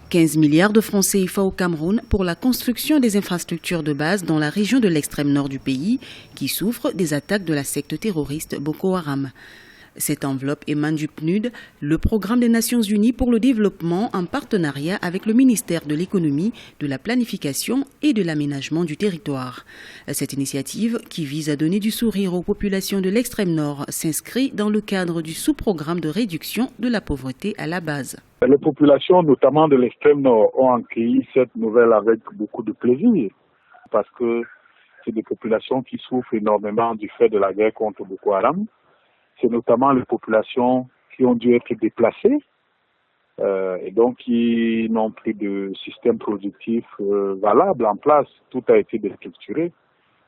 15 milliards de francs CFA au Cameroun pour la construction des infrastructures de base dans la région de l'extrême nord du pays qui souffre des attaques de la secte terroriste Boko Haram. Cette enveloppe émane du PNUD, le Programme des Nations Unies pour le développement en partenariat avec le ministère de l'économie, de la planification et de l'aménagement du territoire. Cette initiative, qui vise à donner du sourire aux populations de l'extrême nord, s'inscrit dans le cadre du sous-programme de réduction de la pauvreté à la base. Les populations, notamment de l'extrême nord, ont accueilli cette nouvelle avec beaucoup de plaisir parce que c'est des populations qui souffrent énormément du fait de la guerre contre Boko Haram. C'est notamment les populations qui ont dû être déplacées et donc qui n'ont plus de système productif valable en place. Tout a été déstructuré.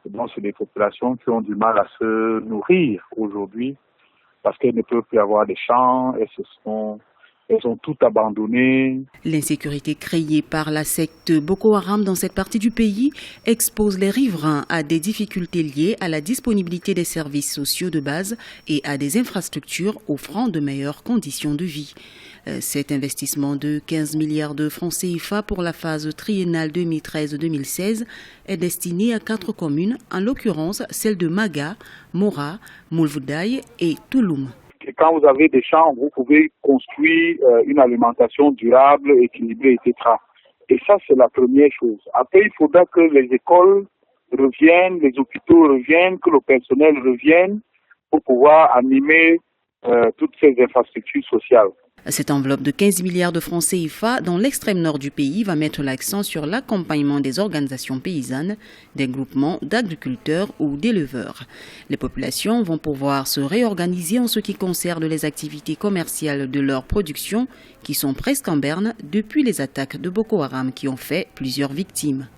Et donc c'est des populations qui ont du mal à se nourrir aujourd'hui parce qu'elles ne peuvent plus avoir des champs, elles ont tout abandonné. L'insécurité créée par la secte Boko Haram dans cette partie du pays expose les riverains à des difficultés liées à la disponibilité des services sociaux de base et à des infrastructures offrant de meilleures conditions de vie. Cet investissement de 15 milliards de francs CFA pour la phase triennale 2013-2016 est destiné à 4 communes, en l'occurrence celles de Maga, Mora, Moulvoudaï et Touloum. Et quand vous avez des champs, vous pouvez construire une alimentation durable, équilibrée, etc. Et ça, c'est la première chose. Après, il faudra que les écoles reviennent, les hôpitaux reviennent, que le personnel revienne pour pouvoir animer toutes ces infrastructures sociales. Cette enveloppe de 15 milliards de francs CFA dans l'extrême nord du pays va mettre l'accent sur l'accompagnement des organisations paysannes, des groupements d'agriculteurs ou d'éleveurs. Les populations vont pouvoir se réorganiser en ce qui concerne les activités commerciales de leur production qui sont presque en berne depuis les attaques de Boko Haram qui ont fait plusieurs victimes.